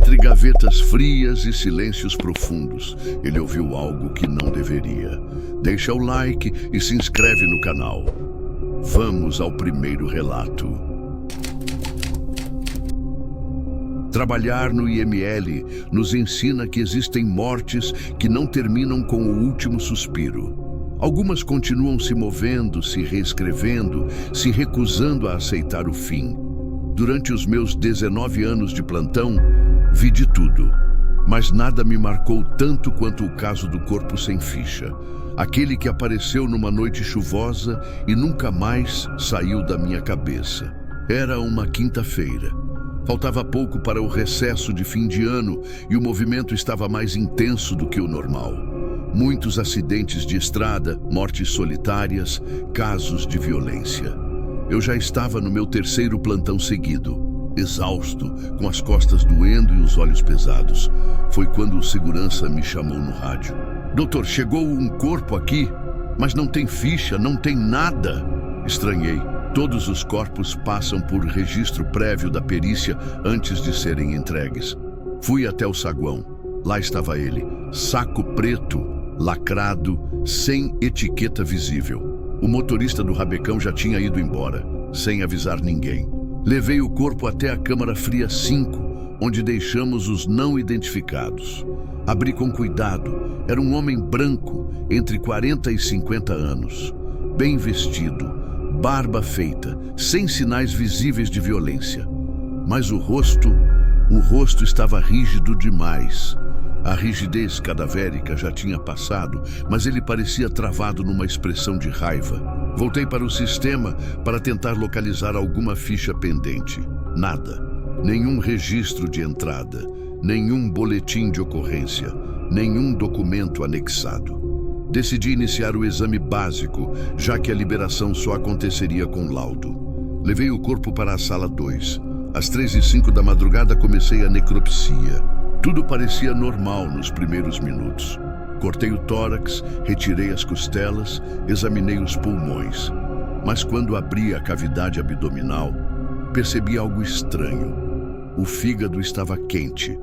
Entre gavetas frias e silêncios profundos, ele ouviu algo que não deveria. Deixa o like e se inscreve no canal. Vamos ao primeiro relato. Trabalhar no IML nos ensina que existem mortes que não terminam com o último suspiro. Algumas continuam se movendo, se reescrevendo, se recusando a aceitar o fim. Durante os meus 19 anos de plantão, vi de tudo, mas nada me marcou tanto quanto o caso do corpo sem ficha. Aquele que apareceu numa noite chuvosa e nunca mais saiu da minha cabeça. Era uma quinta-feira. Faltava pouco para o recesso de fim de ano e o movimento estava mais intenso do que o normal. Muitos acidentes de estrada, mortes solitárias, casos de violência. Eu já estava no meu terceiro plantão seguido, exausto, com as costas doendo e os olhos pesados. Foi quando o segurança me chamou no rádio. Doutor, chegou um corpo aqui, mas não tem ficha, não tem nada. Estranhei. Todos os corpos passam por registro prévio da perícia antes de serem entregues. Fui até o saguão. Lá estava ele, saco preto, lacrado, sem etiqueta visível. O motorista do rabecão já tinha ido embora, sem avisar ninguém. Levei o corpo até a Câmara Fria 5, onde deixamos os não identificados. Abri com cuidado. Era um homem branco, entre 40 e 50 anos. Bem vestido, barba feita, sem sinais visíveis de violência. Mas o rosto estava rígido demais. A rigidez cadavérica já tinha passado, mas ele parecia travado numa expressão de raiva. Voltei para o sistema para tentar localizar alguma ficha pendente. Nada. Nenhum registro de entrada, nenhum boletim de ocorrência, nenhum documento anexado. Decidi iniciar o exame básico, já que a liberação só aconteceria com laudo. Levei o corpo para a sala 2. Às 3h05 da madrugada comecei a necropsia. Tudo parecia normal nos primeiros minutos. Cortei o tórax, retirei as costelas, examinei os pulmões. Mas quando abri a cavidade abdominal, percebi algo estranho. O fígado estava quente,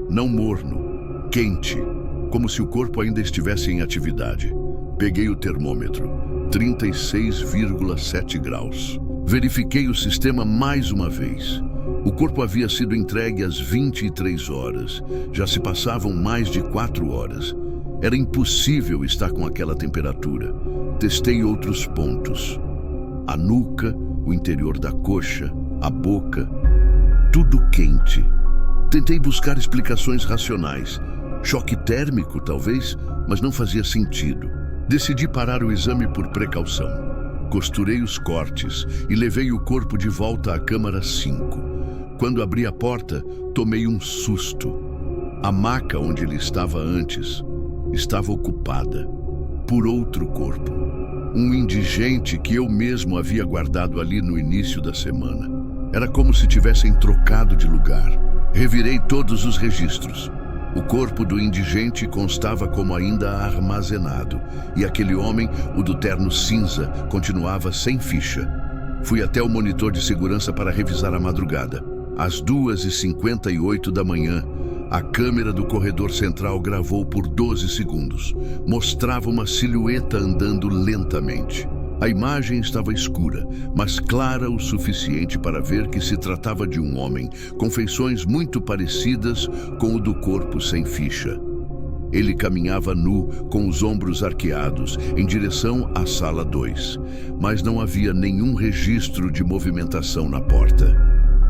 não morno, quente, como se o corpo ainda estivesse em atividade. Peguei o termômetro, 36,7 graus. Verifiquei o sistema mais uma vez. O corpo havia sido entregue às 23 horas. Já se passavam mais de 4 horas. Era impossível estar com aquela temperatura. Testei outros pontos. A nuca, o interior da coxa, a boca, tudo quente. Tentei buscar explicações racionais. Choque térmico, talvez, mas não fazia sentido. Decidi parar o exame por precaução. Costurei os cortes e levei o corpo de volta à Câmara 5. Quando abri a porta, tomei um susto. A maca onde ele estava antes estava ocupada por outro corpo. Um indigente que eu mesmo havia guardado ali no início da semana. Era como se tivessem trocado de lugar. Revirei todos os registros. O corpo do indigente constava como ainda armazenado, e aquele homem, o do terno cinza, continuava sem ficha. Fui até o monitor de segurança para revisar a madrugada. Às 2h58 da manhã, a câmera do corredor central gravou por 12 segundos. Mostrava uma silhueta andando lentamente. A imagem estava escura, mas clara o suficiente para ver que se tratava de um homem, com feições muito parecidas com o do corpo sem ficha. Ele caminhava nu, com os ombros arqueados, em direção à sala 2, mas não havia nenhum registro de movimentação na porta.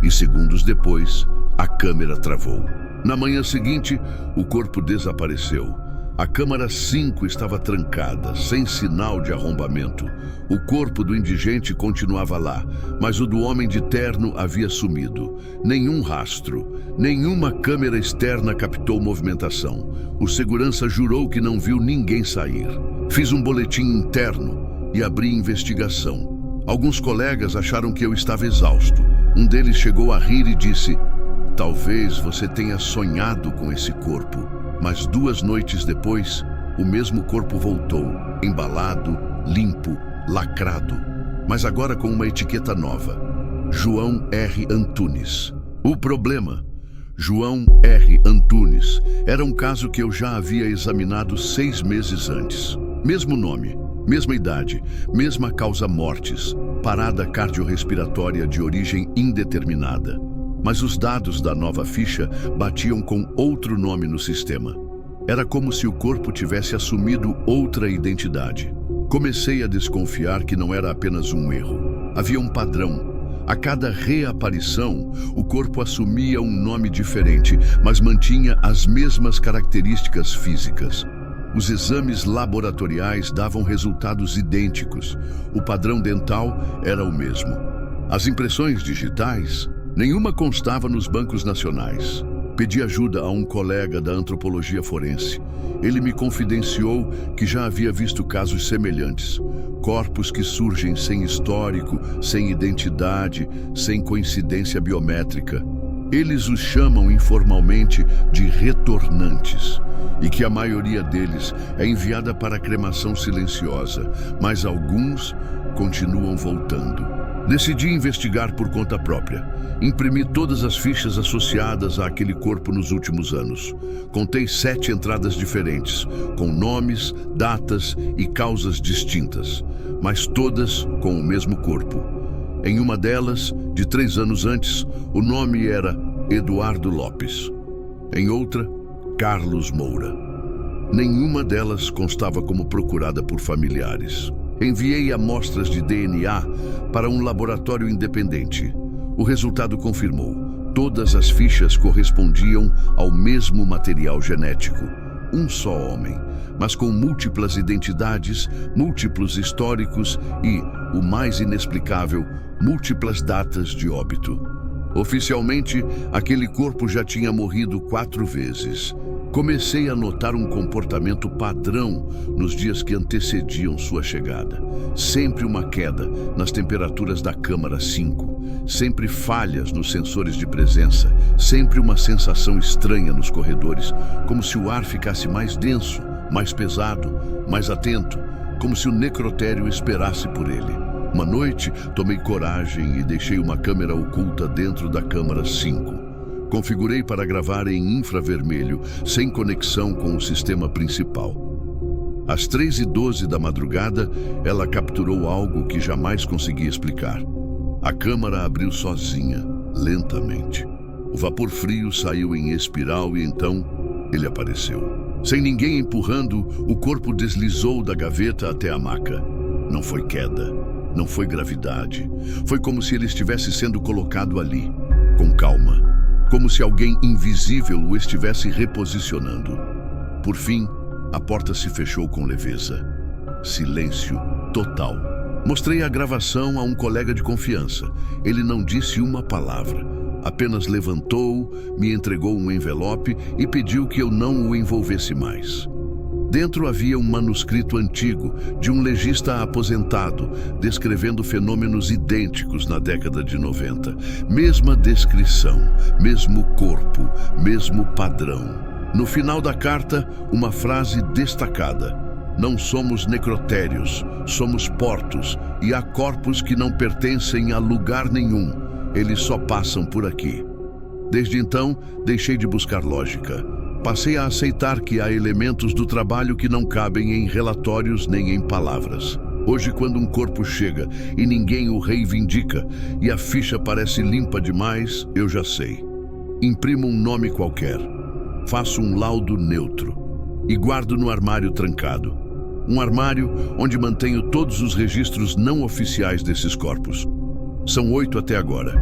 E segundos depois, a câmera travou. Na manhã seguinte, o corpo desapareceu. A Câmara 5 estava trancada, sem sinal de arrombamento. O corpo do indigente continuava lá, mas o do homem de terno havia sumido. Nenhum rastro, nenhuma câmera externa captou movimentação. O segurança jurou que não viu ninguém sair. Fiz um boletim interno e abri investigação. Alguns colegas acharam que eu estava exausto. Um deles chegou a rir e disse: "Talvez você tenha sonhado com esse corpo." Mas 2 noites depois, o mesmo corpo voltou, embalado, limpo, lacrado, mas agora com uma etiqueta nova: João R. Antunes. O problema: João R. Antunes. Era um caso que eu já havia examinado 6 meses antes. Mesmo nome, mesma idade, mesma causa mortes, parada cardiorrespiratória de origem indeterminada. Mas os dados da nova ficha batiam com outro nome no sistema. Era como se o corpo tivesse assumido outra identidade. Comecei a desconfiar que não era apenas um erro. Havia um padrão. A cada reaparição, o corpo assumia um nome diferente, mas mantinha as mesmas características físicas. Os exames laboratoriais davam resultados idênticos. O padrão dental era o mesmo. As impressões digitais, nenhuma constava nos bancos nacionais. Pedi ajuda a um colega da antropologia forense. Ele me confidenciou que já havia visto casos semelhantes. Corpos que surgem sem histórico, sem identidade, sem coincidência biométrica. Eles os chamam informalmente de retornantes, e que a maioria deles é enviada para a cremação silenciosa, mas alguns continuam voltando. Decidi investigar por conta própria. Imprimi todas as fichas associadas àquele corpo nos últimos anos. Contei 7 entradas diferentes, com nomes, datas e causas distintas, mas todas com o mesmo corpo. Em uma delas, de 3 anos antes, o nome era Eduardo Lopes. Em outra, Carlos Moura. Nenhuma delas constava como procurada por familiares. Enviei amostras de DNA para um laboratório independente. O resultado confirmou. Todas as fichas correspondiam ao mesmo material genético. Um só homem, mas com múltiplas identidades, múltiplos históricos e, o mais inexplicável, múltiplas datas de óbito. Oficialmente, aquele corpo já tinha morrido 4 vezes. Comecei a notar um comportamento padrão nos dias que antecediam sua chegada. Sempre uma queda nas temperaturas da câmara 5, sempre falhas nos sensores de presença, sempre uma sensação estranha nos corredores, como se o ar ficasse mais denso, mais pesado, mais atento, como se o necrotério esperasse por ele. Uma noite, tomei coragem e deixei uma câmera oculta dentro da câmara 5. Configurei para gravar em infravermelho, sem conexão com o sistema principal. Às 3h12 da madrugada, ela capturou algo que jamais consegui explicar. A câmara abriu sozinha, lentamente. O vapor frio saiu em espiral e então ele apareceu. Sem ninguém empurrando, o corpo deslizou da gaveta até a maca. Não foi queda, não foi gravidade. Foi como se ele estivesse sendo colocado ali, com calma. Como se alguém invisível o estivesse reposicionando. Por fim, a porta se fechou com leveza. Silêncio total. Mostrei a gravação a um colega de confiança. Ele não disse uma palavra. Apenas levantou, me entregou um envelope e pediu que eu não o envolvesse mais. Dentro havia um manuscrito antigo, de um legista aposentado, descrevendo fenômenos idênticos na década de 90. Mesma descrição, mesmo corpo, mesmo padrão. No final da carta, uma frase destacada. Não somos necrotérios, somos portos, e há corpos que não pertencem a lugar nenhum. Eles só passam por aqui. Desde então, deixei de buscar lógica. Passei a aceitar que há elementos do trabalho que não cabem em relatórios nem em palavras. Hoje, quando um corpo chega e ninguém o reivindica e a ficha parece limpa demais, eu já sei. Imprimo um nome qualquer, faço um laudo neutro e guardo no armário trancado. Um armário onde mantenho todos os registros não oficiais desses corpos. São 8 até agora.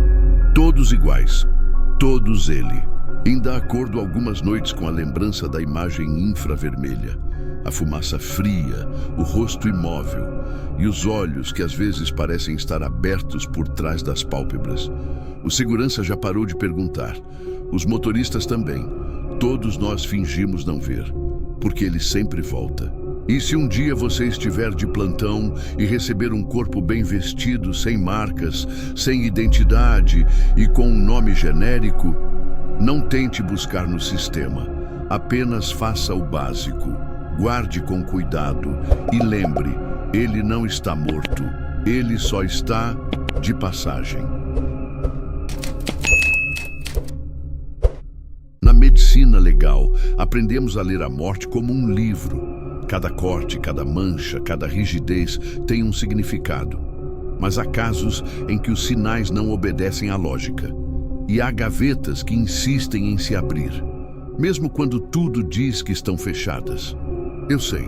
Todos iguais. Todos ele. Ainda acordo algumas noites com a lembrança da imagem infravermelha, a fumaça fria, o rosto imóvel e os olhos que às vezes parecem estar abertos por trás das pálpebras. O segurança já parou de perguntar. Os motoristas também. Todos nós fingimos não ver, porque ele sempre volta. E se um dia você estiver de plantão e receber um corpo bem vestido, sem marcas, sem identidade e com um nome genérico, não tente buscar no sistema, apenas faça o básico, guarde com cuidado e lembre, ele não está morto, ele só está de passagem. medicina legal, aprendemos a ler a morte como um livro. Cada corte, cada mancha, cada rigidez tem um significado. Mas há casos em que os sinais não obedecem à lógica. E há gavetas que insistem em se abrir, mesmo quando tudo diz que estão fechadas. Eu sei,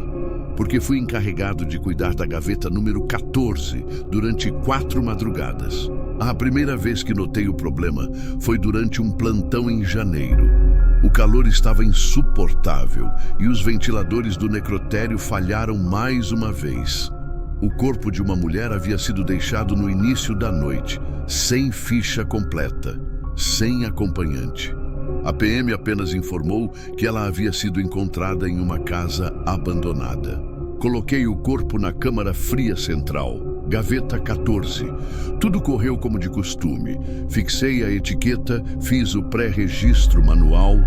porque fui encarregado de cuidar da gaveta número 14 durante 4 madrugadas. A primeira vez que notei o problema foi durante um plantão em janeiro. O calor estava insuportável e os ventiladores do necrotério falharam mais uma vez. O corpo de uma mulher havia sido deixado no início da noite, sem ficha completa, sem acompanhante. A PM apenas informou que ela havia sido encontrada em uma casa abandonada. Coloquei o corpo na câmara fria central, gaveta 14. Tudo correu como de costume. Fixei a etiqueta, fiz o pré-registro manual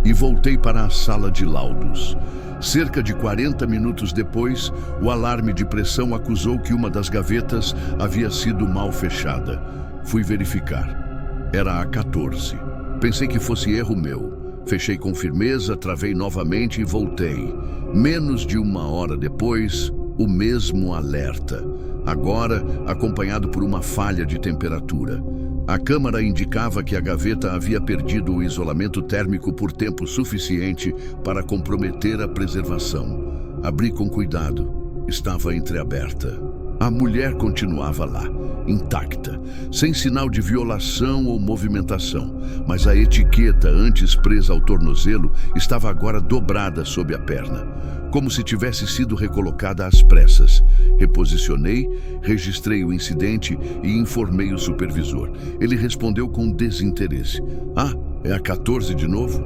e voltei para a sala de laudos. Cerca de 40 minutos depois, o alarme de pressão acusou que uma das gavetas havia sido mal fechada. Fui verificar. Era a 14. Pensei que fosse erro meu. Fechei com firmeza, travei novamente e voltei. Menos de 1 hora depois, o mesmo alerta. Agora, acompanhado por uma falha de temperatura. A câmara indicava que a gaveta havia perdido o isolamento térmico por tempo suficiente para comprometer a preservação. Abri com cuidado. Estava entreaberta. A mulher continuava lá, intacta, sem sinal de violação ou movimentação, mas a etiqueta, antes presa ao tornozelo, estava agora dobrada sob a perna, como se tivesse sido recolocada às pressas. Reposicionei, registrei o incidente e informei o supervisor. Ele respondeu com desinteresse. Ah, é a 14 de novo?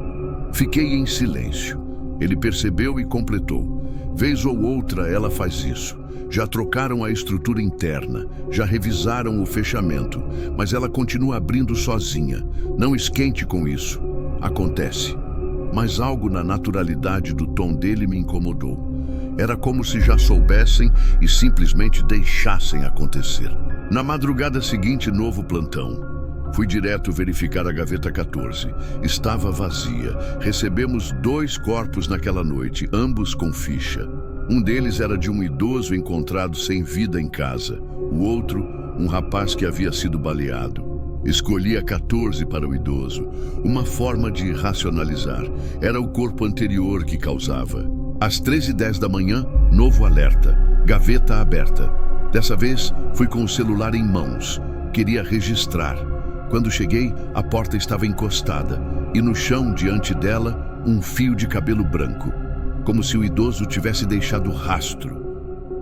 Fiquei em silêncio. Ele percebeu e completou. Vez ou outra ela faz isso. Já trocaram a estrutura interna, já revisaram o fechamento, mas ela continua abrindo sozinha. Não esquente com isso. Acontece. Mas algo na naturalidade do tom dele me incomodou. Era como se já soubessem e simplesmente deixassem acontecer. Na madrugada seguinte, novo plantão. Fui direto verificar a gaveta 14. Estava vazia. Recebemos 2 corpos naquela noite, ambos com ficha. Um deles era de um idoso encontrado sem vida em casa. O outro, um rapaz que havia sido baleado. Escolhi a 14 para o idoso. Uma forma de racionalizar. Era o corpo anterior que causava. Às 13h10 da manhã, novo alerta. Gaveta aberta. Dessa vez, fui com o celular em mãos. Queria registrar. Quando cheguei, a porta estava encostada. E no chão, diante dela, um fio de cabelo branco. Como se o idoso tivesse deixado rastro.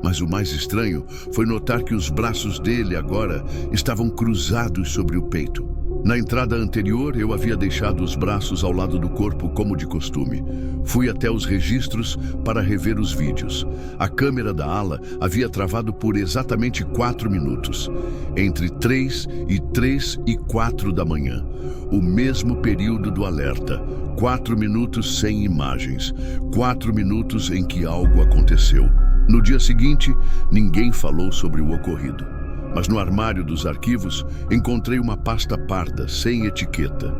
Mas o mais estranho foi notar que os braços dele agora estavam cruzados sobre o peito. Na entrada anterior, eu havia deixado os braços ao lado do corpo como de costume. Fui até os registros para rever os vídeos. A câmera da ala havia travado por exatamente 4 minutos. Entre 3 e 4 da manhã. O mesmo período do alerta. 4 minutos sem imagens. 4 minutos em que algo aconteceu. No dia seguinte, ninguém falou sobre o ocorrido. Mas no armário dos arquivos, encontrei uma pasta parda, sem etiqueta.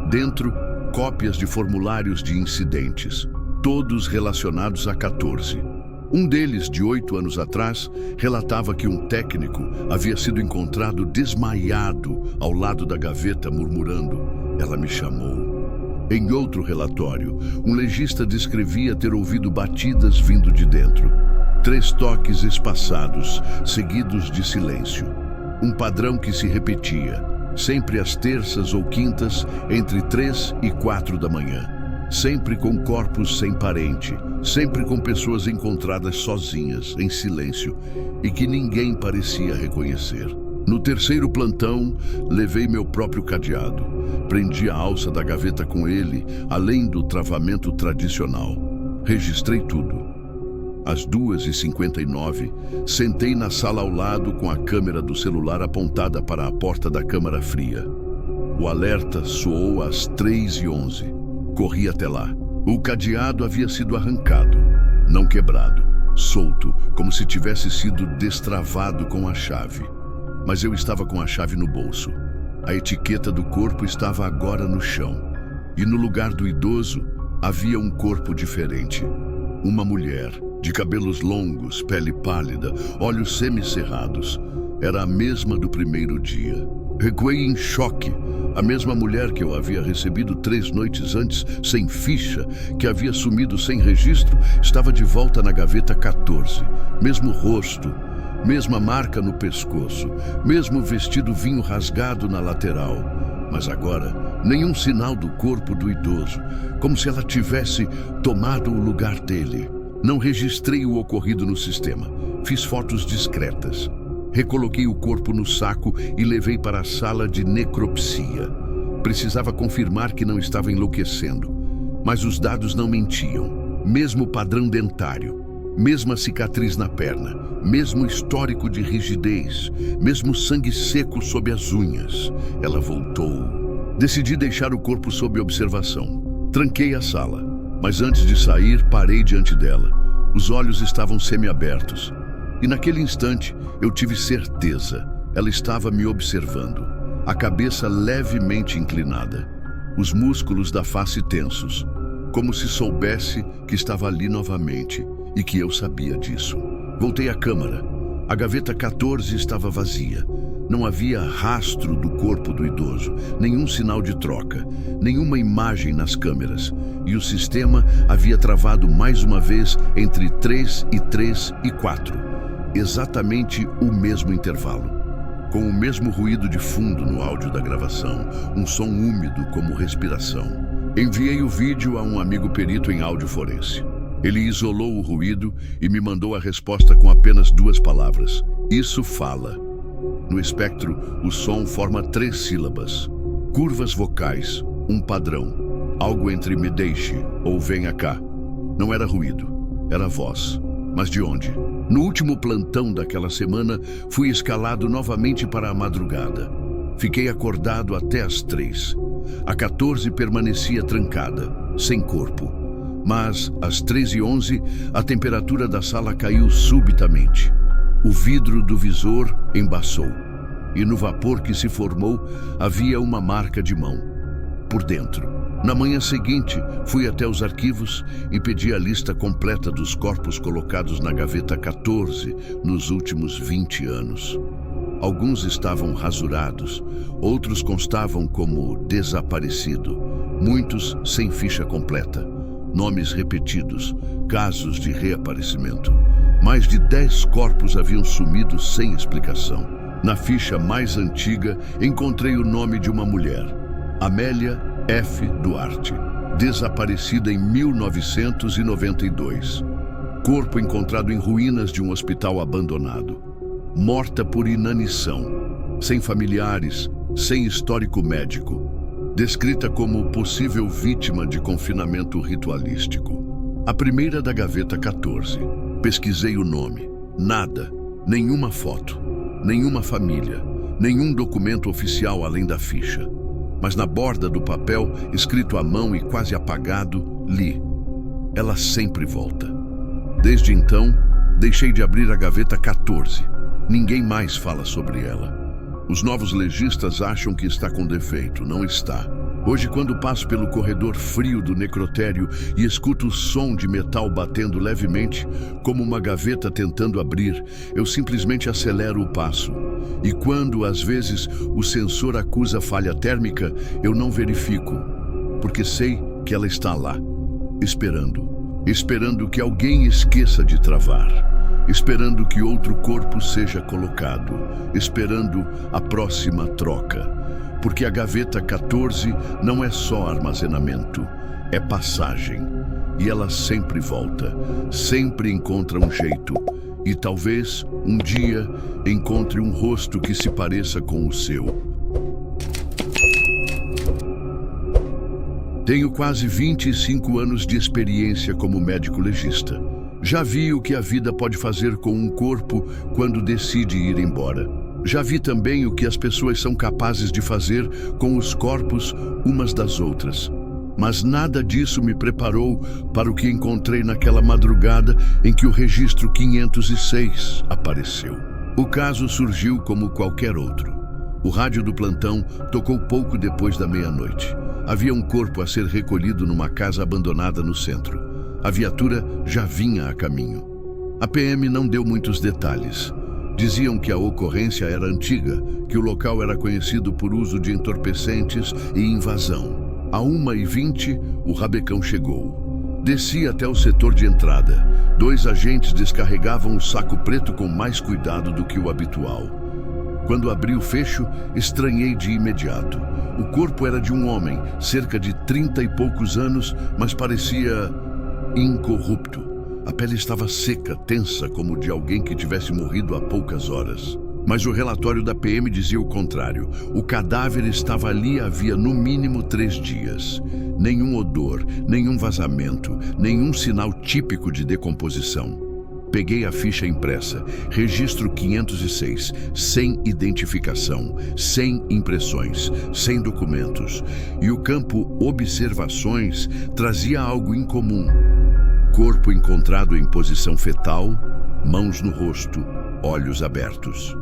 Dentro, cópias de formulários de incidentes, todos relacionados a 14. Um deles, de 8 anos atrás, relatava que um técnico havia sido encontrado desmaiado ao lado da gaveta, murmurando: "Ela me chamou." Em outro relatório, um legista descrevia ter ouvido batidas vindo de dentro. 3 toques espaçados, seguidos de silêncio. Um padrão que se repetia, sempre às terças ou quintas, entre 3 e 4 da manhã. Sempre com corpos sem parente, sempre com pessoas encontradas sozinhas, em silêncio, e que ninguém parecia reconhecer. No terceiro plantão, levei meu próprio cadeado. Prendi a alça da gaveta com ele, além do travamento tradicional. Registrei tudo. Às 2h59, sentei na sala ao lado com a câmera do celular apontada para a porta da câmara fria. O alerta soou às 3h11. Corri até lá. O cadeado havia sido arrancado, não quebrado, solto, como se tivesse sido destravado com a chave. Mas eu estava com a chave no bolso. A etiqueta do corpo estava agora no chão. E no lugar do idoso, havia um corpo diferente. Uma mulher, de cabelos longos, pele pálida, olhos semicerrados. Era a mesma do primeiro dia. Recuei em choque. A mesma mulher que eu havia recebido 3 noites antes, sem ficha, que havia sumido sem registro, estava de volta na gaveta 14. Mesmo rosto, mesma marca no pescoço, mesmo vestido vinho rasgado na lateral. Mas agora, nenhum sinal do corpo do idoso, como se ela tivesse tomado o lugar dele. Não registrei o ocorrido no sistema. Fiz fotos discretas. Recoloquei o corpo no saco e levei para a sala de necropsia. Precisava confirmar que não estava enlouquecendo. Mas os dados não mentiam. Mesmo padrão dentário, mesma cicatriz na perna, mesmo histórico de rigidez, mesmo sangue seco sob as unhas. Ela voltou. Decidi deixar o corpo sob observação. Tranquei a sala, mas antes de sair, parei diante dela. Os olhos estavam semiabertos. E naquele instante, eu tive certeza. Ela estava me observando. A cabeça levemente inclinada. Os músculos da face tensos. Como se soubesse que estava ali novamente e que eu sabia disso. Voltei à câmara. A gaveta 14 estava vazia. Não havia rastro do corpo do idoso, nenhum sinal de troca, nenhuma imagem nas câmeras. E o sistema havia travado mais uma vez entre 3 e 3 e 4. Exatamente o mesmo intervalo, com o mesmo ruído de fundo no áudio da gravação, um som úmido como respiração. Enviei o vídeo a um amigo perito em áudio forense. Ele isolou o ruído e me mandou a resposta com apenas 2 palavras. Isso fala. No espectro, o som forma 3 sílabas. Curvas vocais, um padrão. Algo entre me deixe ou venha cá. Não era ruído, era voz. Mas de onde? No último plantão daquela semana, fui escalado novamente para a madrugada. Fiquei acordado até as 3. A 14 permanecia trancada, sem corpo. Mas, às 3h11, a temperatura da sala caiu subitamente. O vidro do visor embaçou. E no vapor que se formou, havia uma marca de mão. Por dentro. Na manhã seguinte, fui até os arquivos e pedi a lista completa dos corpos colocados na gaveta 14 nos últimos 20 anos. Alguns estavam rasurados, outros constavam como desaparecido, muitos sem ficha completa, nomes repetidos, casos de reaparecimento. Mais de 10 corpos haviam sumido sem explicação. Na ficha mais antiga, encontrei o nome de uma mulher, Amélia F. Duarte, desaparecida em 1992. Corpo encontrado em ruínas de um hospital abandonado. Morta por inanição, sem familiares, sem histórico médico. Descrita como possível vítima de confinamento ritualístico. A primeira da gaveta 14. Pesquisei o nome. Nada, nenhuma foto, nenhuma família, nenhum documento oficial além da ficha. Mas na borda do papel, escrito à mão e quase apagado, li: ela sempre volta. Desde então, deixei de abrir a gaveta 14. Ninguém mais fala sobre ela. Os novos legistas acham que está com defeito. Não está. Hoje, quando passo pelo corredor frio do necrotério e escuto o som de metal batendo levemente, como uma gaveta tentando abrir, eu simplesmente acelero o passo. E quando, às vezes, o sensor acusa falha térmica, eu não verifico, porque sei que ela está lá, esperando que alguém esqueça de travar, esperando que outro corpo seja colocado, esperando a próxima troca. Porque a gaveta 14 não é só armazenamento, é passagem. E ela sempre volta, sempre encontra um jeito. E talvez, um dia, encontre um rosto que se pareça com o seu. Tenho quase 25 anos de experiência como médico legista. Já vi o que a vida pode fazer com um corpo quando decide ir embora. Já vi também o que as pessoas são capazes de fazer com os corpos umas das outras. Mas nada disso me preparou para o que encontrei naquela madrugada em que o registro 506 apareceu. O caso surgiu como qualquer outro. O rádio do plantão tocou pouco depois da meia-noite. Havia um corpo a ser recolhido numa casa abandonada no centro. A viatura já vinha a caminho. A PM não deu muitos detalhes. Diziam que a ocorrência era antiga, que o local era conhecido por uso de entorpecentes e invasão. À 1h20, o rabecão chegou. Desci até o setor de entrada. 2 agentes descarregavam o saco preto com mais cuidado do que o habitual. Quando abri o fecho, estranhei de imediato. O corpo era de um homem, cerca de 30 e poucos anos, mas parecia incorrupto. A pele estava seca, tensa, como de alguém que tivesse morrido há poucas horas. Mas o relatório da PM dizia o contrário. O cadáver estava ali havia no mínimo 3 dias. Nenhum odor, nenhum vazamento, nenhum sinal típico de decomposição. Peguei a ficha impressa, registro 506, sem identificação, sem impressões, sem documentos. E o campo observações trazia algo incomum. Corpo encontrado em posição fetal, mãos no rosto, olhos abertos.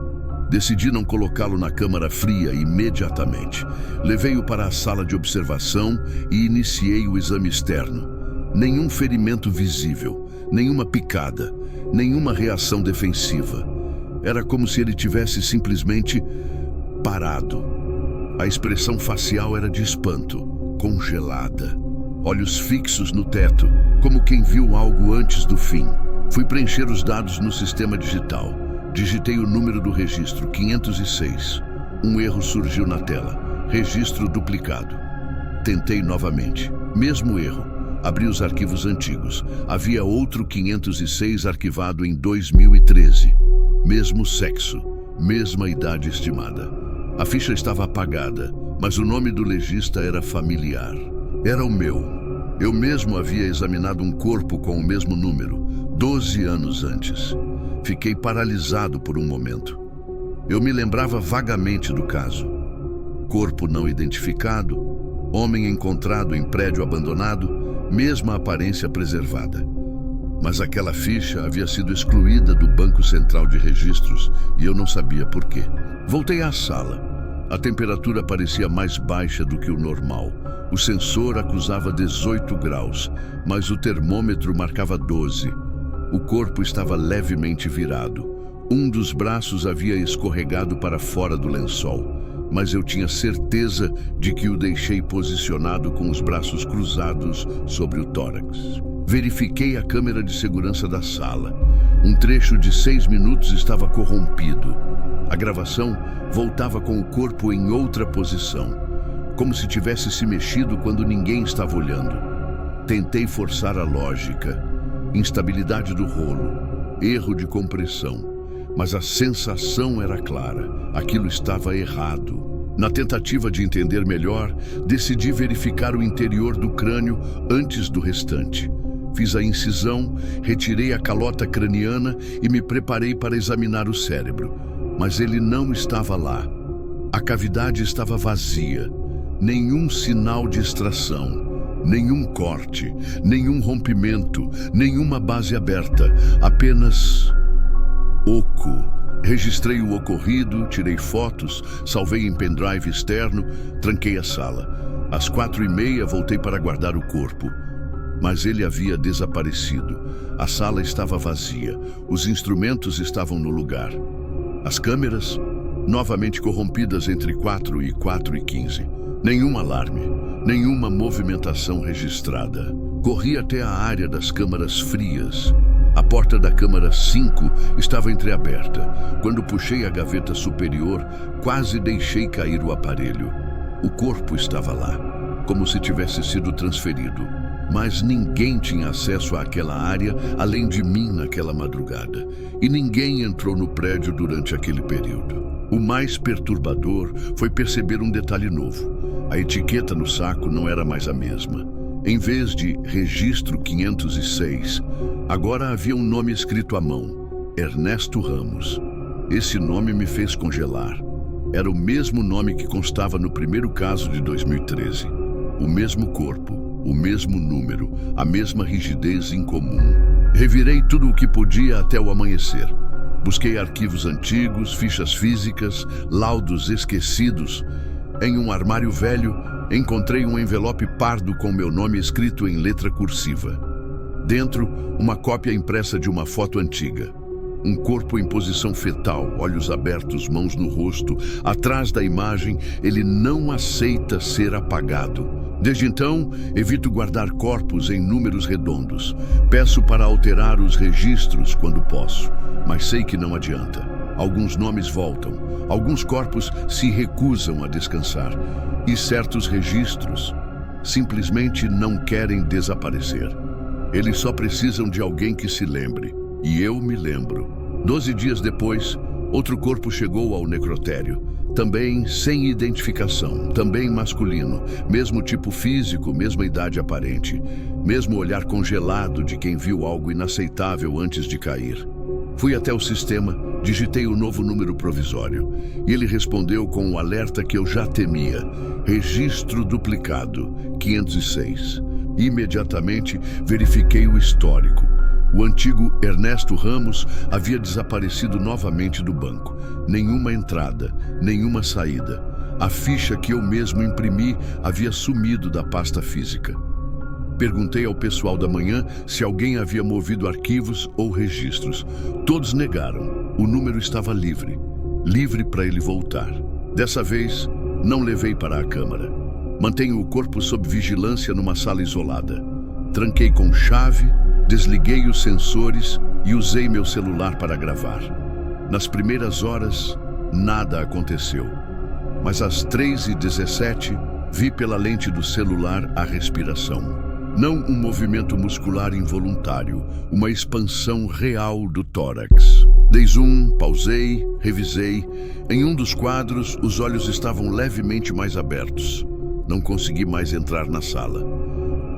Decidi não colocá-lo na câmara fria imediatamente. Levei-o para a sala de observação e iniciei o exame externo. Nenhum ferimento visível, nenhuma picada, nenhuma reação defensiva. Era como se ele tivesse simplesmente parado. A expressão facial era de espanto, congelada. Olhos fixos no teto, como quem viu algo antes do fim. Fui preencher os dados no sistema digital. Digitei o número do registro, 506. Um erro surgiu na tela. Registro duplicado. Tentei novamente. Mesmo erro. Abri os arquivos antigos. Havia outro 506 arquivado em 2013. Mesmo sexo. Mesma idade estimada. A ficha estava apagada, mas o nome do legista era familiar. Era o meu. Eu mesmo havia examinado um corpo com o mesmo número, 12 anos antes. Fiquei paralisado por um momento. Eu me lembrava vagamente do caso. Corpo não identificado, homem encontrado em prédio abandonado, mesma aparência preservada. Mas aquela ficha havia sido excluída do Banco Central de Registros e eu não sabia por quê. Voltei à sala. A temperatura parecia mais baixa do que o normal. O sensor acusava 18 graus, mas o termômetro marcava 12. O corpo estava levemente virado. Um dos braços havia escorregado para fora do lençol, mas eu tinha certeza de que o deixei posicionado com os braços cruzados sobre o tórax. Verifiquei a câmera de segurança da sala. Um trecho de 6 minutos estava corrompido. A gravação voltava com o corpo em outra posição, como se tivesse se mexido quando ninguém estava olhando. Tentei forçar a lógica. Instabilidade do rolo, erro de compressão. Mas a sensação era clara. Aquilo estava errado. Na tentativa de entender melhor, decidi verificar o interior do crânio antes do restante. Fiz a incisão, retirei a calota craniana e me preparei para examinar o cérebro. Mas ele não estava lá. A cavidade estava vazia. Nenhum sinal de extração, nenhum corte, nenhum rompimento, nenhuma base aberta, apenas oco. Registrei o ocorrido, tirei fotos, salvei em pendrive externo, tranquei a sala. Às 4h30 voltei para guardar o corpo, mas ele havia desaparecido. A sala estava vazia, os instrumentos estavam no lugar. As câmeras, novamente corrompidas entre 4 e 4h15. Nenhum alarme, nenhuma movimentação registrada. Corri até a área das câmaras frias. A porta da câmara 5 estava entreaberta. Quando puxei a gaveta superior, quase deixei cair o aparelho. O corpo estava lá, como se tivesse sido transferido. Mas ninguém tinha acesso àquela área além de mim naquela madrugada. E ninguém entrou no prédio durante aquele período. O mais perturbador foi perceber um detalhe novo. A etiqueta no saco não era mais a mesma. Em vez de registro 506, agora havia um nome escrito à mão: Ernesto Ramos. Esse nome me fez congelar. Era o mesmo nome que constava no primeiro caso de 2013. O mesmo corpo, o mesmo número, a mesma rigidez incomum. Revirei tudo o que podia até o amanhecer. Busquei arquivos antigos, fichas físicas, laudos esquecidos. Em um armário velho, encontrei um envelope pardo com meu nome escrito em letra cursiva. Dentro, uma cópia impressa de uma foto antiga. Um corpo em posição fetal, olhos abertos, mãos no rosto. Atrás da imagem, ele não aceita ser apagado. Desde então, evito guardar corpos em números redondos. Peço para alterar os registros quando posso, mas sei que não adianta. Alguns nomes voltam, alguns corpos se recusam a descansar, e certos registros simplesmente não querem desaparecer. Eles só precisam de alguém que se lembre. E eu me lembro. 12 dias depois, outro corpo chegou ao necrotério. Também sem identificação, também masculino. Mesmo tipo físico, mesma idade aparente. Mesmo olhar congelado de quem viu algo inaceitável antes de cair. Fui até o sistema, digitei o novo número provisório. E ele respondeu com o alerta que eu já temia. Registro duplicado, 506. Imediatamente verifiquei o histórico. O antigo Ernesto Ramos havia desaparecido novamente do banco. Nenhuma entrada, nenhuma saída. A ficha que eu mesmo imprimi havia sumido da pasta física. Perguntei ao pessoal da manhã se alguém havia movido arquivos ou registros. Todos negaram. O número estava livre. Livre para ele voltar. Dessa vez, não levei para a câmara. Mantenho o corpo sob vigilância numa sala isolada. Tranquei com chave, desliguei os sensores e usei meu celular para gravar. Nas primeiras horas, nada aconteceu. Mas às 3h17, vi pela lente do celular a respiração. Não um movimento muscular involuntário, uma expansão real do tórax. Dei zoom, pausei, revisei. Em um dos quadros, os olhos estavam levemente mais abertos. Não consegui mais entrar na sala.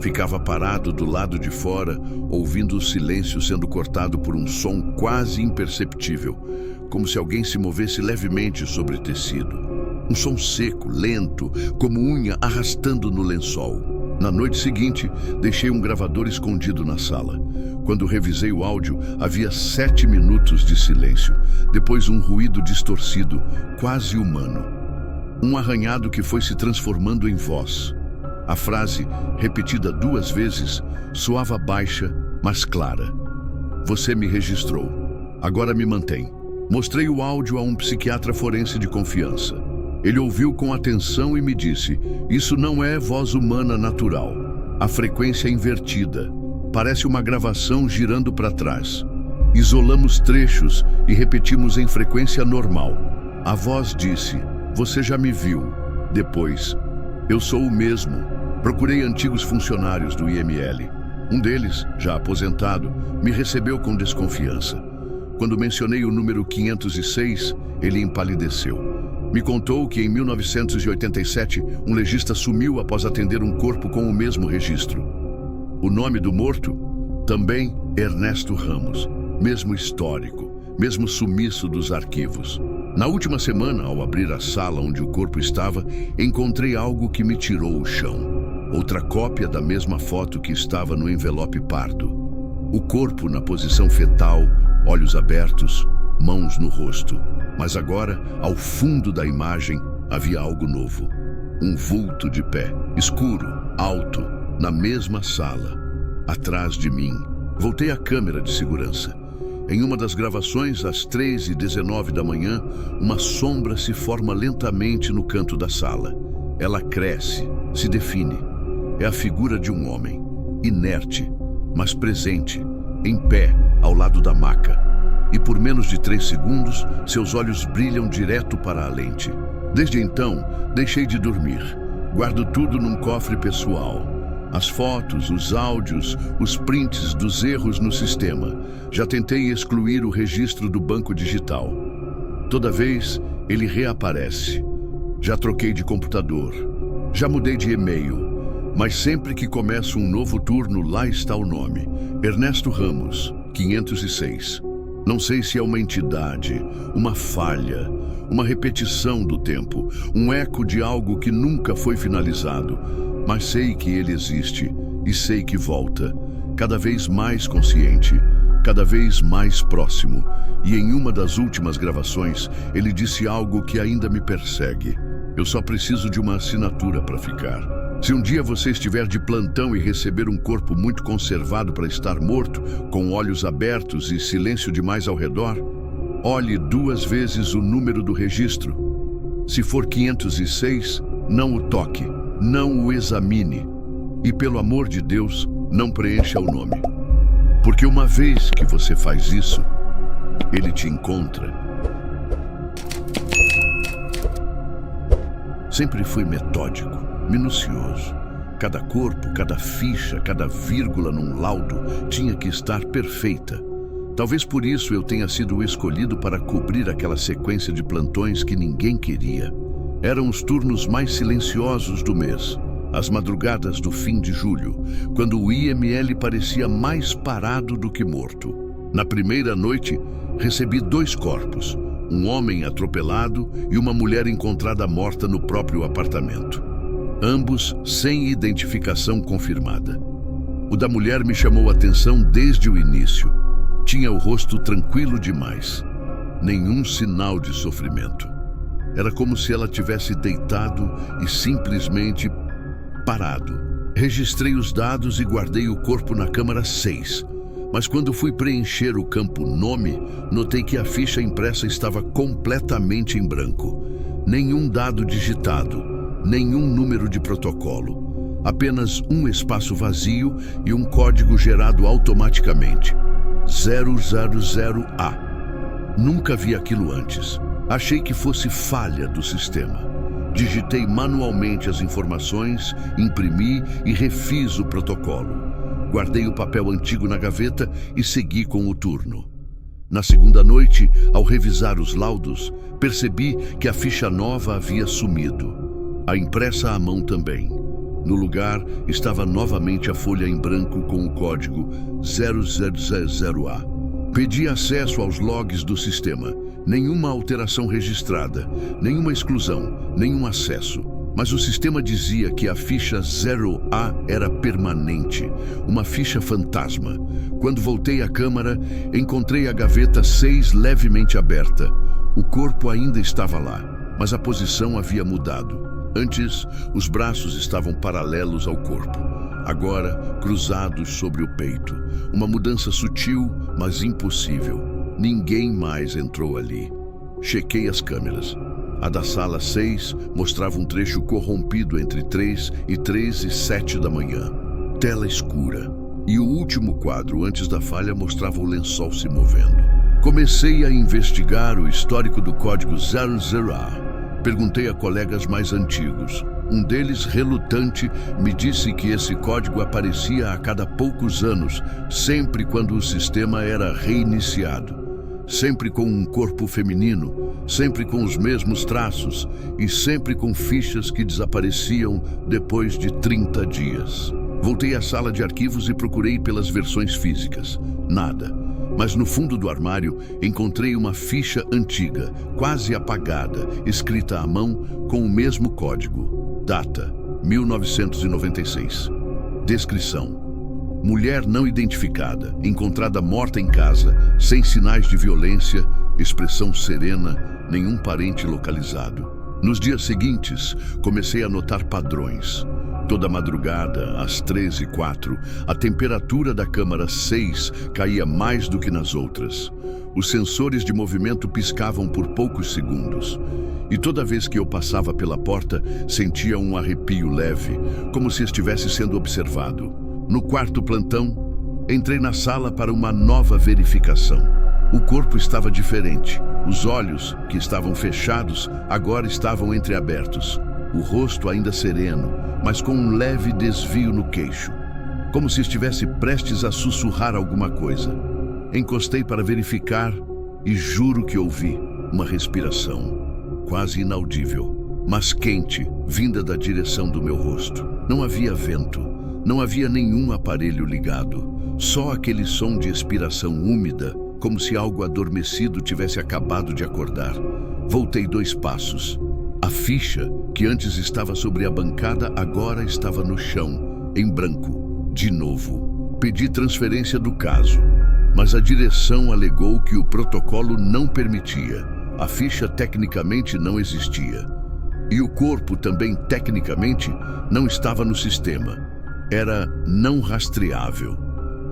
Ficava parado do lado de fora, ouvindo o silêncio sendo cortado por um som quase imperceptível, como se alguém se movesse levemente sobre tecido. Um som seco, lento, como unha arrastando no lençol. Na noite seguinte, deixei um gravador escondido na sala. Quando revisei o áudio, havia 7 minutos de silêncio. Depois um ruído distorcido, quase humano. Um arranhado que foi se transformando em voz. A frase, repetida 2 vezes, soava baixa, mas clara. Você me registrou. Agora me mantém. Mostrei o áudio a um psiquiatra forense de confiança. Ele ouviu com atenção e me disse: isso não é voz humana natural. A frequência é invertida. Parece uma gravação girando para trás. Isolamos trechos e repetimos em frequência normal. A voz disse: você já me viu. Depois, eu sou o mesmo. Procurei antigos funcionários do IML. Um deles, já aposentado, me recebeu com desconfiança. Quando mencionei o número 506, ele empalideceu. Me contou que em 1987, um legista sumiu após atender um corpo com o mesmo registro. O nome do morto? Também Ernesto Ramos. Mesmo histórico, mesmo sumiço dos arquivos. Na última semana, ao abrir a sala onde o corpo estava, encontrei algo que me tirou o chão. Outra cópia da mesma foto que estava no envelope pardo. O corpo na posição fetal, olhos abertos, mãos no rosto. Mas agora, ao fundo da imagem, havia algo novo. Um vulto de pé, escuro, alto, na mesma sala, atrás de mim. Voltei à câmera de segurança. Em uma das gravações, às 3h19 da manhã, uma sombra se forma lentamente no canto da sala. Ela cresce, se define. É a figura de um homem, inerte, mas presente, em pé, ao lado da maca. E por menos de 3 segundos, seus olhos brilham direto para a lente. Desde então, deixei de dormir. Guardo tudo num cofre pessoal. As fotos, os áudios, os prints dos erros no sistema. Já tentei excluir o registro do banco digital. Toda vez, ele reaparece. Já troquei de computador. Já mudei de e-mail. Mas sempre que começo um novo turno, lá está o nome. Ernesto Ramos, 506. Não sei se é uma entidade, uma falha, uma repetição do tempo, um eco de algo que nunca foi finalizado. Mas sei que ele existe e sei que volta, cada vez mais consciente, cada vez mais próximo. E em uma das últimas gravações, ele disse algo que ainda me persegue. Eu só preciso de uma assinatura para ficar. Se um dia você estiver de plantão e receber um corpo muito conservado para estar morto, com olhos abertos e silêncio demais ao redor, olhe 2 vezes o número do registro. Se for 506, não o toque, não o examine. E pelo amor de Deus, não preencha o nome. Porque uma vez que você faz isso, ele te encontra. Sempre fui metódico, minucioso. Cada corpo, cada ficha, cada vírgula num laudo tinha que estar perfeita. Talvez por isso eu tenha sido o escolhido para cobrir aquela sequência de plantões que ninguém queria. Eram os turnos mais silenciosos do mês, as madrugadas do fim de julho, quando o IML parecia mais parado do que morto. Na primeira noite, recebi 2 corpos, um homem atropelado e uma mulher encontrada morta no próprio apartamento. Ambos sem identificação confirmada. O da mulher me chamou a atenção desde o início. Tinha o rosto tranquilo demais. Nenhum sinal de sofrimento. Era como se ela tivesse deitado e simplesmente parado. Registrei os dados e guardei o corpo na câmara 6. Mas quando fui preencher o campo nome, notei que a ficha impressa estava completamente em branco. Nenhum dado digitado, nenhum número de protocolo. Apenas um espaço vazio e um código gerado automaticamente. 000A. Nunca vi aquilo antes. Achei que fosse falha do sistema. Digitei manualmente as informações, imprimi e refiz o protocolo. Guardei o papel antigo na gaveta e segui com o turno. Na segunda noite, ao revisar os laudos, percebi que a ficha nova havia sumido. A impressa à mão também. No lugar, estava novamente a folha em branco com o código 000A. Pedi acesso aos logs do sistema. Nenhuma alteração registrada, nenhuma exclusão, nenhum acesso. Mas o sistema dizia que a ficha 0A era permanente, uma ficha fantasma. Quando voltei à câmara, encontrei a gaveta 6 levemente aberta. O corpo ainda estava lá, mas a posição havia mudado. Antes, os braços estavam paralelos ao corpo. Agora, cruzados sobre o peito. Uma mudança sutil, mas impossível. Ninguém mais entrou ali. Chequei as câmeras. A da sala 6 mostrava um trecho corrompido entre 3 e 7 da manhã. Tela escura. E o último quadro, antes da falha, mostrava o lençol se movendo. Comecei a investigar o histórico do código 00A. Perguntei a colegas mais antigos. Um deles, relutante, me disse que esse código aparecia a cada poucos anos, sempre quando o sistema era reiniciado. Sempre com um corpo feminino, sempre com os mesmos traços e sempre com fichas que desapareciam depois de 30 dias. Voltei à sala de arquivos e procurei pelas versões físicas. Nada. Mas no fundo do armário encontrei uma ficha antiga, quase apagada, escrita à mão com o mesmo código. Data: 1996. Descrição: mulher não identificada, encontrada morta em casa, sem sinais de violência, expressão serena, nenhum parente localizado. Nos dias seguintes, comecei a notar padrões. Toda madrugada, às 13h04, a temperatura da câmara 6 caía mais do que nas outras. Os sensores de movimento piscavam por poucos segundos. E toda vez que eu passava pela porta, sentia um arrepio leve, como se estivesse sendo observado. No quarto plantão, entrei na sala para uma nova verificação. O corpo estava diferente. Os olhos, que estavam fechados, agora estavam entreabertos. O rosto ainda sereno, mas com um leve desvio no queixo, como se estivesse prestes a sussurrar alguma coisa. Encostei para verificar e juro que ouvi uma respiração, quase inaudível, mas quente, vinda da direção do meu rosto. Não havia vento, não havia nenhum aparelho ligado, só aquele som de expiração úmida, como se algo adormecido tivesse acabado de acordar. Voltei 2 passos. A ficha, que antes estava sobre a bancada, agora estava no chão, em branco, de novo. Pedi transferência do caso, mas a direção alegou que o protocolo não permitia. A ficha tecnicamente não existia. E o corpo também, tecnicamente, não estava no sistema. Era não rastreável.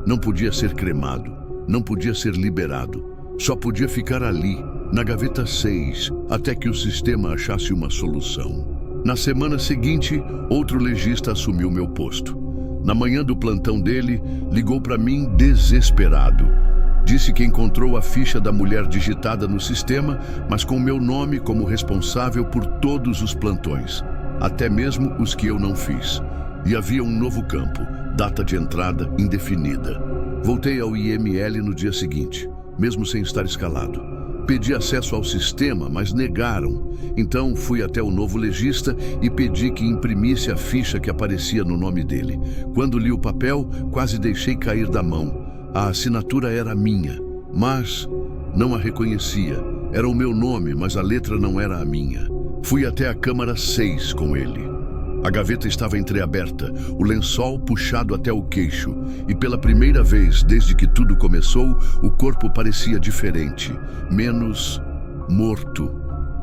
Não podia ser cremado, não podia ser liberado. Só podia ficar ali, na gaveta 6, até que o sistema achasse uma solução. Na semana seguinte, outro legista assumiu meu posto. Na manhã do plantão dele, ligou para mim desesperado. Disse que encontrou a ficha da mulher digitada no sistema, mas com meu nome como responsável por todos os plantões, até mesmo os que eu não fiz. E havia um novo campo, data de entrada indefinida. Voltei ao IML no dia seguinte, mesmo sem estar escalado. Pedi acesso ao sistema, mas negaram. Então fui até o novo legista e pedi que imprimisse a ficha que aparecia no nome dele. Quando li o papel, quase deixei cair da mão. A assinatura era minha, mas não a reconhecia. Era o meu nome, mas a letra não era a minha. Fui até a câmara 6 com ele. A gaveta estava entreaberta, o lençol puxado até o queixo, e pela primeira vez desde que tudo começou, o corpo parecia diferente, menos morto.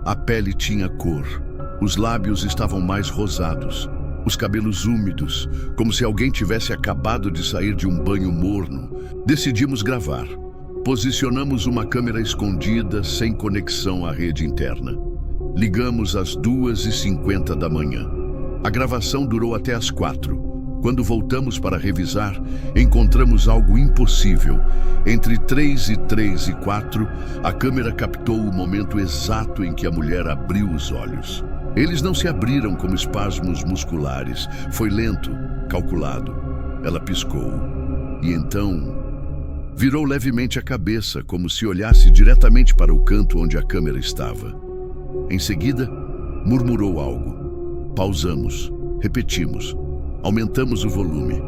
A pele tinha cor, os lábios estavam mais rosados, os cabelos úmidos, como se alguém tivesse acabado de sair de um banho morno. Decidimos gravar. Posicionamos uma câmera escondida, sem conexão à rede interna. Ligamos às 2h50 da manhã. A gravação durou até às 4. Quando voltamos para revisar, encontramos algo impossível. Entre 3 e 4, a câmera captou o momento exato em que a mulher abriu os olhos. Eles não se abriram como espasmos musculares. Foi lento, calculado. Ela piscou. E então virou levemente a cabeça, como se olhasse diretamente para o canto onde a câmera estava. Em seguida, murmurou algo. Pausamos, repetimos, aumentamos o volume.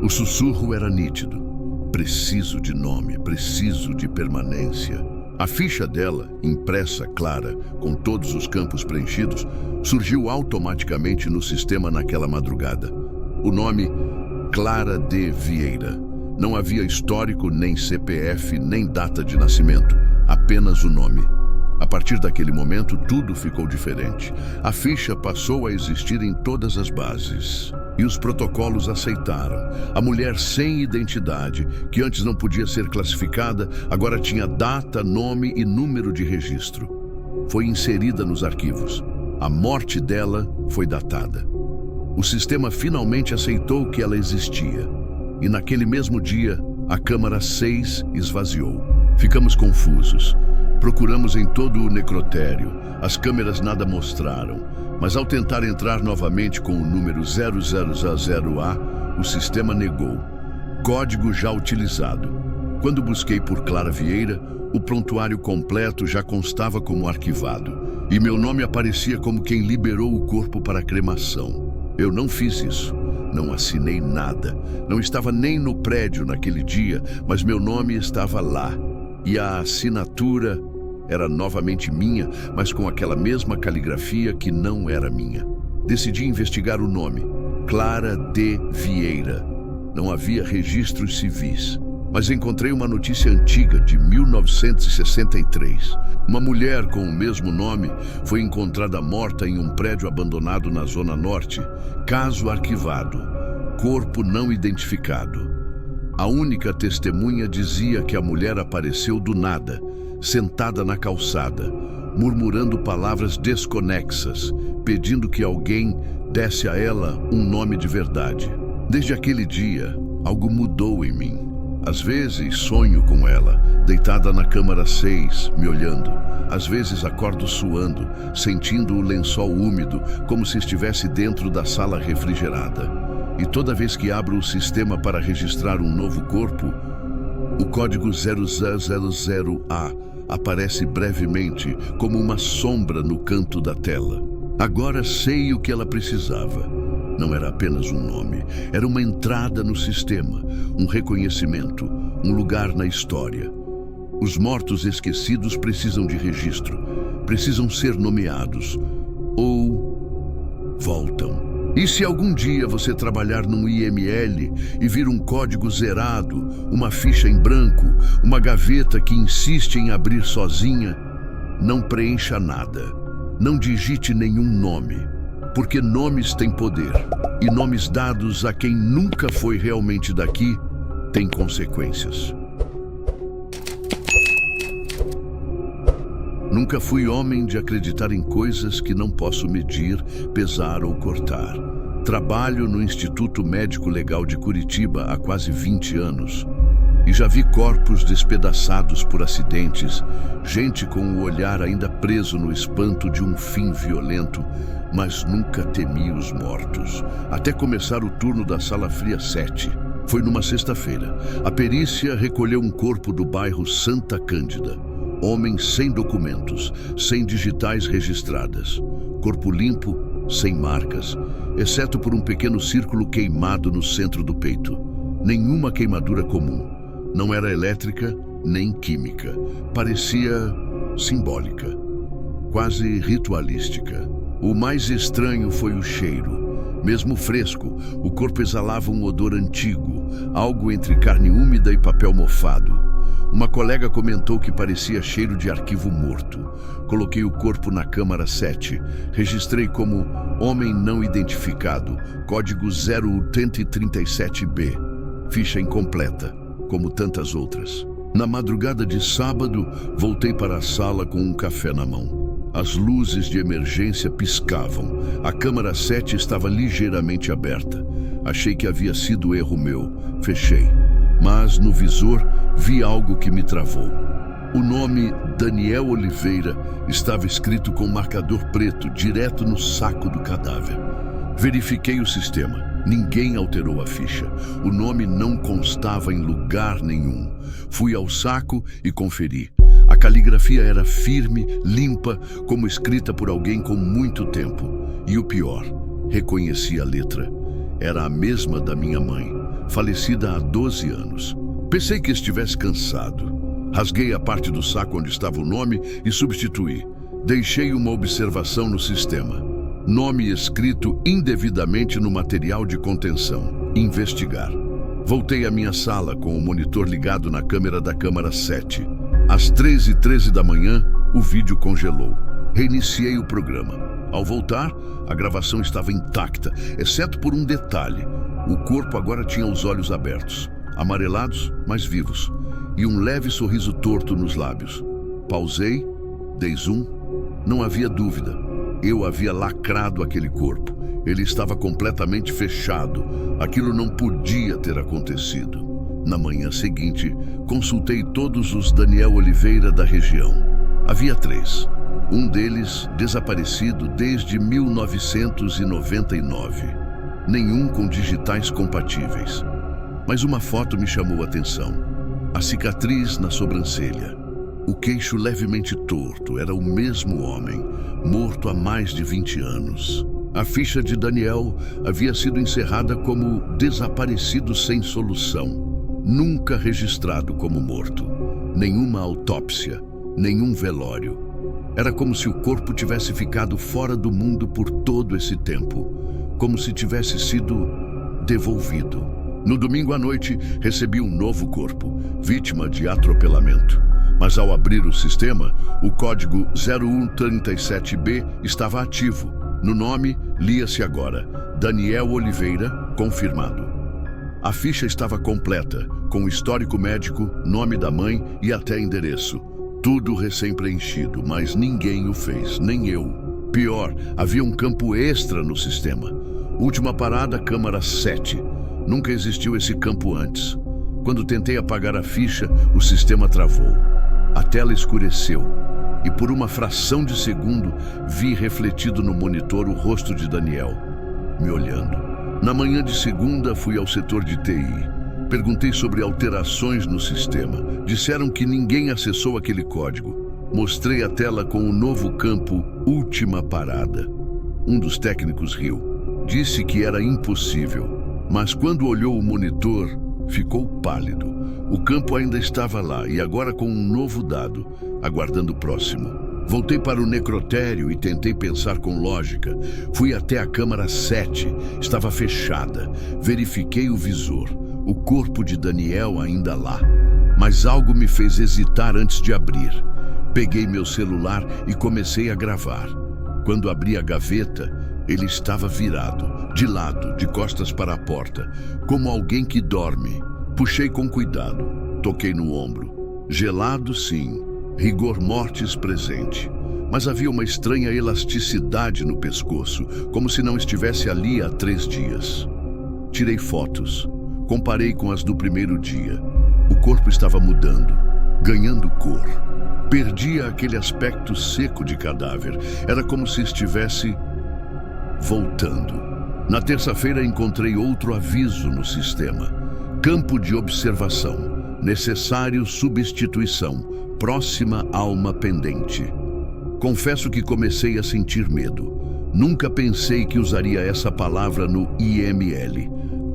O sussurro era nítido. Preciso de nome, preciso de permanência. A ficha dela, impressa, clara, com todos os campos preenchidos, surgiu automaticamente no sistema naquela madrugada. O nome, Clara D. Vieira. Não havia histórico, nem CPF, nem data de nascimento, apenas o nome. A partir daquele momento, tudo ficou diferente. A ficha passou a existir em todas as bases. E os protocolos aceitaram. A mulher sem identidade, que antes não podia ser classificada, agora tinha data, nome e número de registro. Foi inserida nos arquivos. A morte dela foi datada. O sistema finalmente aceitou que ela existia. E naquele mesmo dia, a câmara 6 esvaziou. Ficamos confusos. Procuramos em todo o necrotério. As câmeras nada mostraram. Mas ao tentar entrar novamente com o número 0000A, o sistema negou. Código já utilizado. Quando busquei por Clara Vieira, o prontuário completo já constava como arquivado. E meu nome aparecia como quem liberou o corpo para cremação. Eu não fiz isso. Não assinei nada. Não estava nem no prédio naquele dia, mas meu nome estava lá. E a assinatura era novamente minha, mas com aquela mesma caligrafia que não era minha. Decidi investigar o nome. Clara D. Vieira. Não havia registros civis. Mas encontrei uma notícia antiga, de 1963. Uma mulher com o mesmo nome foi encontrada morta em um prédio abandonado na Zona Norte. Caso arquivado. Corpo não identificado. A única testemunha dizia que a mulher apareceu do nada, sentada na calçada, murmurando palavras desconexas, pedindo que alguém desse a ela um nome de verdade. Desde aquele dia, algo mudou em mim. Às vezes sonho com ela, deitada na câmara 6, me olhando. Às vezes acordo suando, sentindo o lençol úmido, como se estivesse dentro da sala refrigerada. E toda vez que abro o sistema para registrar um novo corpo, o código 0000A aparece brevemente como uma sombra no canto da tela. Agora sei o que ela precisava. Não era apenas um nome, era uma entrada no sistema, um reconhecimento, um lugar na história. Os mortos esquecidos precisam de registro, precisam ser nomeados, ou voltam. E se algum dia você trabalhar num IML e vir um código zerado, uma ficha em branco, uma gaveta que insiste em abrir sozinha, não preencha nada. Não digite nenhum nome, porque nomes têm poder, e nomes dados a quem nunca foi realmente daqui têm consequências. Nunca fui homem de acreditar em coisas que não posso medir, pesar ou cortar. Trabalho no Instituto Médico Legal de Curitiba há quase 20 anos e já vi corpos despedaçados por acidentes, gente com o olhar ainda preso no espanto de um fim violento, mas nunca temi os mortos. Até começar o turno da Sala Fria 7. Foi numa sexta-feira. A perícia recolheu um corpo do bairro Santa Cândida. Homem sem documentos, sem digitais registradas. Corpo limpo, sem marcas, exceto por um pequeno círculo queimado no centro do peito. Nenhuma queimadura comum. Não era elétrica nem química. Parecia simbólica, quase ritualística. O mais estranho foi o cheiro. Mesmo fresco, o corpo exalava um odor antigo, algo entre carne úmida e papel mofado. Uma colega comentou que parecia cheiro de arquivo morto. Coloquei o corpo na câmara 7. Registrei como homem não identificado, código 08037B. Ficha incompleta, como tantas outras. Na madrugada de sábado, voltei para a sala com um café na mão. As luzes de emergência piscavam. A câmara 7 estava ligeiramente aberta. Achei que havia sido erro meu. Fechei. Mas no visor vi algo que me travou. O nome Daniel Oliveira estava escrito com marcador preto direto no saco do cadáver. Verifiquei o sistema. Ninguém alterou a ficha. O nome não constava em lugar nenhum. Fui ao saco e conferi. A caligrafia era firme, limpa, como escrita por alguém com muito tempo. E o pior, reconheci a letra. Era a mesma da minha mãe, falecida há 12 anos. Pensei que estivesse cansado. Rasguei a parte do saco onde estava o nome e substituí. Deixei uma observação no sistema. Nome escrito indevidamente no material de contenção. Investigar. Voltei à minha sala com o monitor ligado na câmera da câmara 7. Às 3h13 da manhã, o vídeo congelou. Reiniciei o programa. Ao voltar, a gravação estava intacta, exceto por um detalhe. O corpo agora tinha os olhos abertos, amarelados, mas vivos, e um leve sorriso torto nos lábios. Pausei, dei zoom. Não havia dúvida. Eu havia lacrado aquele corpo. Ele estava completamente fechado. Aquilo não podia ter acontecido. Na manhã seguinte, consultei todos os Daniel Oliveira da região. Havia 3. Um deles desaparecido desde 1999. Nenhum com digitais compatíveis. Mas uma foto me chamou a atenção. A cicatriz na sobrancelha. O queixo levemente torto. Era o mesmo homem, morto há mais de 20 anos. A ficha de Daniel havia sido encerrada como desaparecido sem solução. Nunca registrado como morto. Nenhuma autópsia, nenhum velório. Era como se o corpo tivesse ficado fora do mundo por todo esse tempo. Como se tivesse sido devolvido. No domingo à noite, recebi um novo corpo, vítima de atropelamento. Mas ao abrir o sistema, o código 0137B estava ativo. No nome, lia-se agora, Daniel Oliveira, confirmado. A ficha estava completa, com histórico médico, nome da mãe e até endereço. Tudo recém-preenchido, mas ninguém o fez, nem eu. Pior, havia um campo extra no sistema. Última parada, câmara 7. Nunca existiu esse campo antes. Quando tentei apagar a ficha, o sistema travou. A tela escureceu e por uma fração de segundo vi refletido no monitor o rosto de Daniel, me olhando. Na manhã de segunda fui ao setor de TI. Perguntei sobre alterações no sistema. Disseram que ninguém acessou aquele código. Mostrei a tela com o novo campo Última Parada. Um dos técnicos riu. Disse que era impossível, mas quando olhou o monitor, ficou pálido. O campo ainda estava lá e agora com um novo dado, aguardando o próximo. Voltei para o necrotério e tentei pensar com lógica. Fui até a câmara 7, estava fechada. Verifiquei o visor, o corpo de Daniel ainda lá. Mas algo me fez hesitar antes de abrir. Peguei meu celular e comecei a gravar. Quando abri a gaveta, ele estava virado, de lado, de costas para a porta, como alguém que dorme. Puxei com cuidado, toquei no ombro. Gelado, sim, rigor mortis presente. Mas havia uma estranha elasticidade no pescoço, como se não estivesse ali há 3 dias. Tirei fotos, comparei com as do primeiro dia. O corpo estava mudando, ganhando cor. Perdia aquele aspecto seco de cadáver. Era como se estivesse voltando. Na terça-feira encontrei outro aviso no sistema. Campo de observação. Necessário substituição. Próxima alma pendente. Confesso que comecei a sentir medo. Nunca pensei que usaria essa palavra no IML.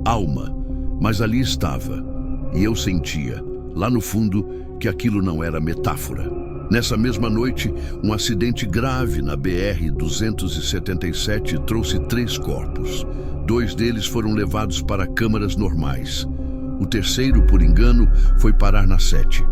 Alma. Mas ali estava. E eu sentia, lá no fundo, que aquilo não era metáfora. Nessa mesma noite, um acidente grave na BR-277 trouxe 3 corpos. 2 deles foram levados para câmaras normais. O terceiro, por engano, foi parar na 7.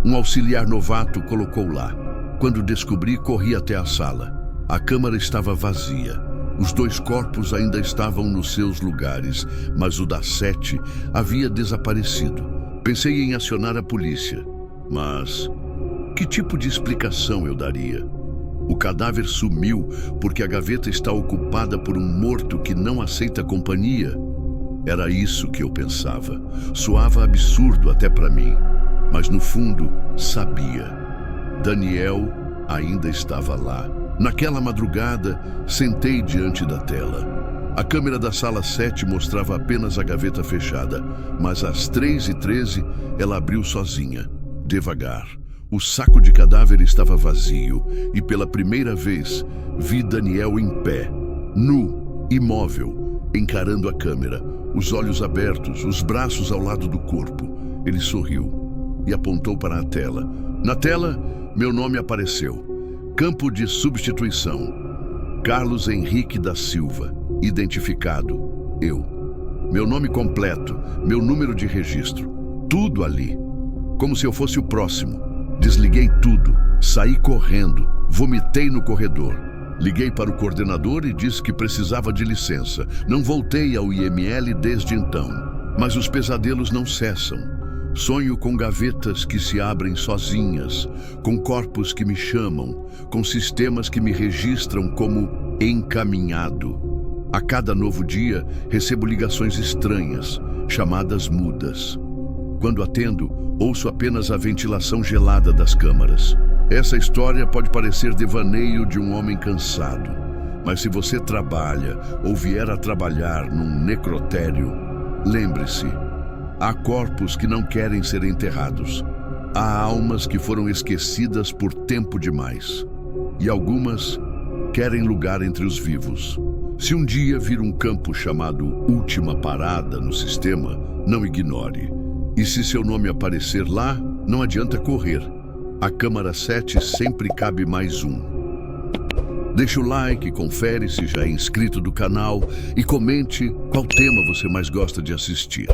Um auxiliar novato colocou lá. Quando descobri, corri até a sala. A câmara estava vazia. Os 2 corpos ainda estavam nos seus lugares, mas o da 7 havia desaparecido. Pensei em acionar a polícia, mas que tipo de explicação eu daria? O cadáver sumiu porque a gaveta está ocupada por um morto que não aceita companhia? Era isso que eu pensava. Soava absurdo até para mim, mas no fundo sabia. Daniel ainda estava lá. Naquela madrugada, sentei diante da tela. A câmera da sala 7 mostrava apenas a gaveta fechada, mas às 3h13 ela abriu sozinha, devagar. O saco de cadáver estava vazio e pela primeira vez vi Daniel em pé, nu, imóvel, encarando a câmera, os olhos abertos, os braços ao lado do corpo. Ele sorriu e apontou para a tela. Na tela, meu nome apareceu. Campo de substituição. Carlos Henrique da Silva. Identificado. Eu. Meu nome completo, meu número de registro. Tudo ali. Como se eu fosse o próximo. Desliguei tudo, saí correndo, vomitei no corredor. Liguei para o coordenador e disse que precisava de licença. Não voltei ao IML desde então. Mas os pesadelos não cessam. Sonho com gavetas que se abrem sozinhas, com corpos que me chamam, com sistemas que me registram como encaminhado. A cada novo dia, recebo ligações estranhas, chamadas mudas. Quando atendo, ouço apenas a ventilação gelada das câmaras. Essa história pode parecer devaneio de um homem cansado, mas se você trabalha ou vier a trabalhar num necrotério, lembre-se, há corpos que não querem ser enterrados. Há almas que foram esquecidas por tempo demais. E algumas querem lugar entre os vivos. Se um dia vir um campo chamado Última Parada no sistema, não ignore. E se seu nome aparecer lá, não adianta correr. A câmara 7 sempre cabe mais um. Deixa o like, confere se já é inscrito do canal e comente qual tema você mais gosta de assistir.